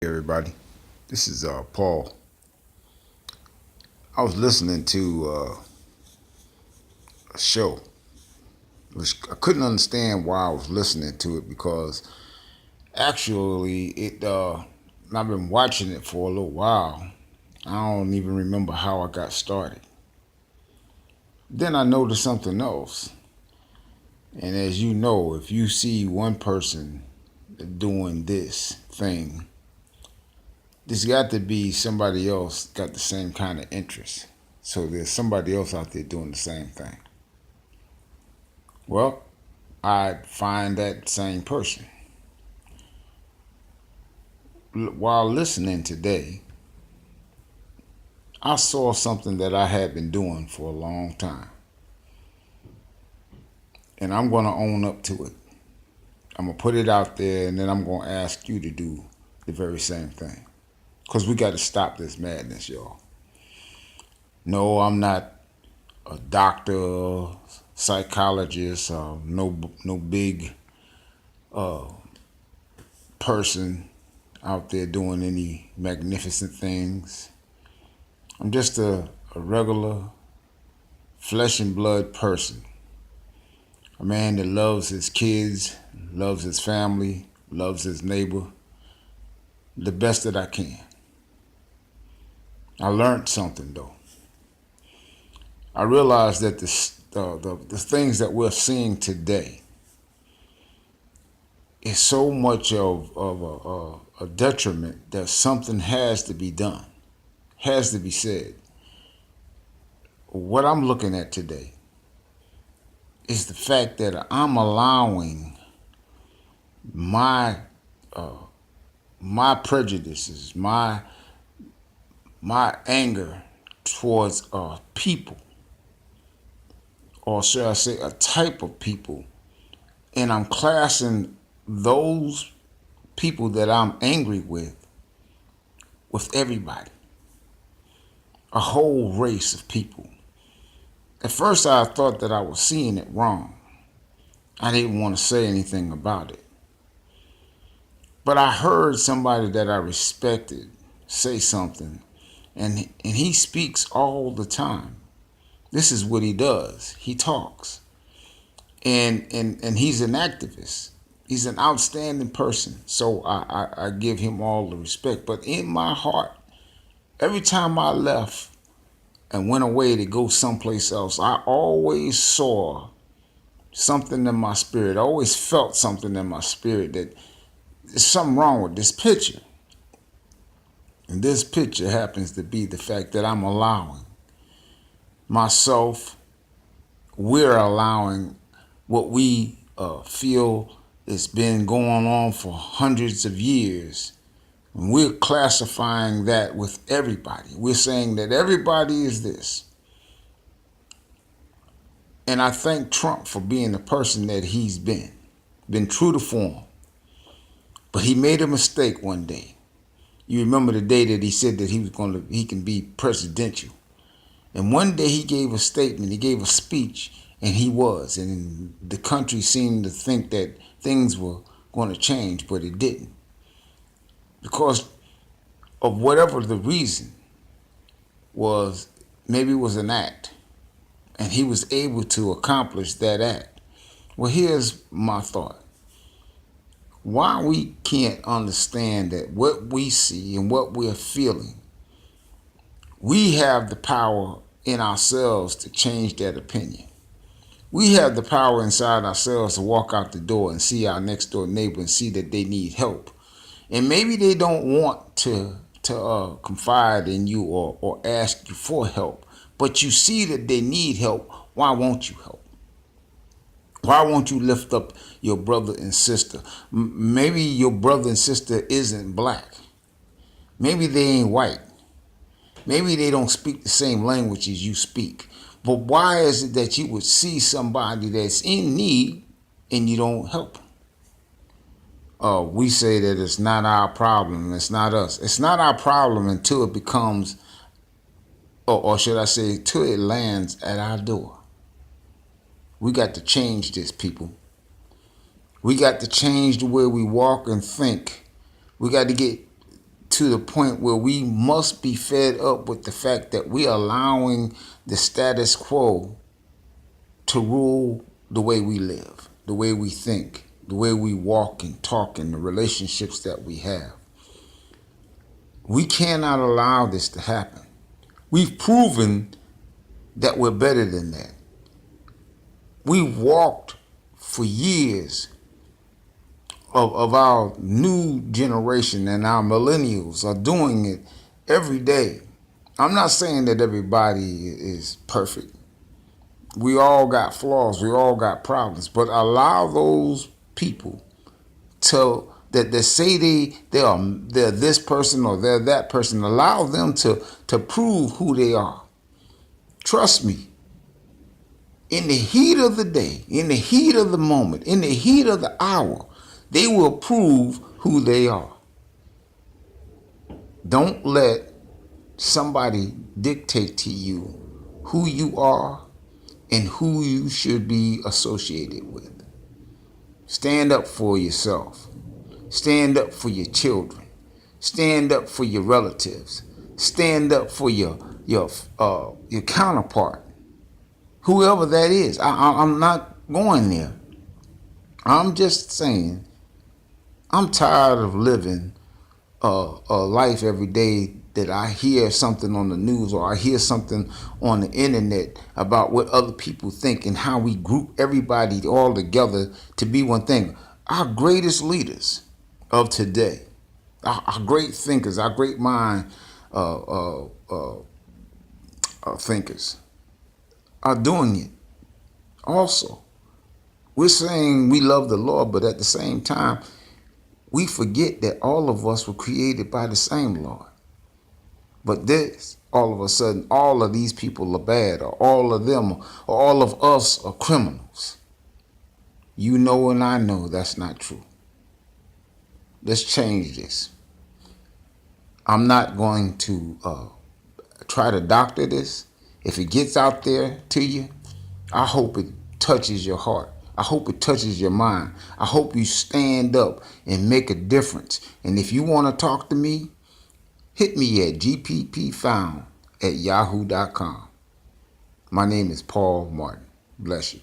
Hey everybody, this is Paul. I was listening to a show, which I couldn't understand why I was listening to it because actually I've been watching it for a little while. I don't even remember how I got started. Then I noticed something else, and as you know, if you see one person doing this thing, there's got to be somebody else got the same kind of interest. So there's somebody else out there doing the same thing. Well, I'd find that same person. While listening today, I saw something that I had been doing for a long time. And I'm going to own up to it. I'm going to put it out there and then I'm going to ask you to do the very same thing. Because we got to stop this madness, y'all. No, I'm not a doctor, psychologist, no big person out there doing any magnificent things. I'm just a regular flesh and blood person. A man that loves his kids, loves his family, loves his neighbor the best that I can. I learned something though. I realized that the things that we're seeing today is so much of a detriment that something has to be done, has to be said. What I'm looking at today is the fact that I'm allowing my my prejudices, my anger towards people, or should I say a type of people, and I'm classing those people that I'm angry with everybody, a whole race of people. At first I thought that I was seeing it wrong. I didn't want to say anything about it. But I heard somebody that I respected say something, and he speaks all the time. This is what he does. He talks. And he's an activist. He's an outstanding person. So I give him all the respect. But in my heart, every time I left and went away to go someplace else, I always saw something in my spirit. I always felt something in my spirit that there's something wrong with this picture. And this picture happens to be the fact that I'm allowing myself, we're allowing what we feel has been going on for hundreds of years. And we're classifying that with everybody. We're saying that everybody is this. And I thank Trump for being the person that he's been true to form. But he made a mistake one day. You remember the day that he said that he can be presidential. And one day he gave a statement, he gave a speech, and he was. And the country seemed to think that things were going to change, but it didn't. Because of whatever the reason was, maybe it was an act. And he was able to accomplish that act. Well, here's my thought. Why we can't understand that what we see and what we're feeling, we have the power in ourselves to change that opinion. We have the power inside ourselves to walk out the door and see our next door neighbor and see that they need help. And maybe they don't want to confide in you or ask you for help, but you see that they need help. Why won't you help? Why won't you lift up your brother and sister? Maybe your brother and sister isn't black. Maybe they ain't white. Maybe they don't speak the same language as you speak. But why is it that you would see somebody that's in need and you don't help? We say that it's not our problem. It's not us. It's not our problem until it becomes, or should I say, till it lands at our door. We got to change this, people. We got to change the way we walk and think. We got to get to the point where we must be fed up with the fact that we're allowing the status quo to rule the way we live, the way we think, the way we walk and talk, and the relationships that we have. We cannot allow this to happen. We've proven that we're better than that. We've walked for years of our new generation, and our millennials are doing it every day. I'm not saying that everybody is perfect. We all got flaws. We all got problems. But allow those people to that they say they're this person or they're that person. Allow them to prove who they are. Trust me. In the heat of the day, in the heat of the moment, in the heat of the hour, they will prove who they are. Don't let somebody dictate to you who you are and who you should be associated with. Stand up for yourself. Stand up for your children. Stand up for your relatives. Stand up for your counterpart, whoever that is. I'm not going there. I'm just saying I'm tired of living a life every day that I hear something on the news or I hear something on the internet about what other people think and how we group everybody all together to be one thing. Our greatest leaders of today, our great thinkers, our great mind thinkers are doing it also. We're saying we love the Lord, but at the same time, we forget that all of us were created by the same Lord. But this, all of a sudden, all of these people are bad, or all of them, or all of us are criminals. You know and I know that's not true. Let's change this. I'm not going to try to doctor this. If it gets out there to you, I hope it touches your heart. I hope it touches your mind. I hope you stand up and make a difference. And if you want to talk to me, hit me at gppfound@yahoo.com. My name is Paul Martin. Bless you.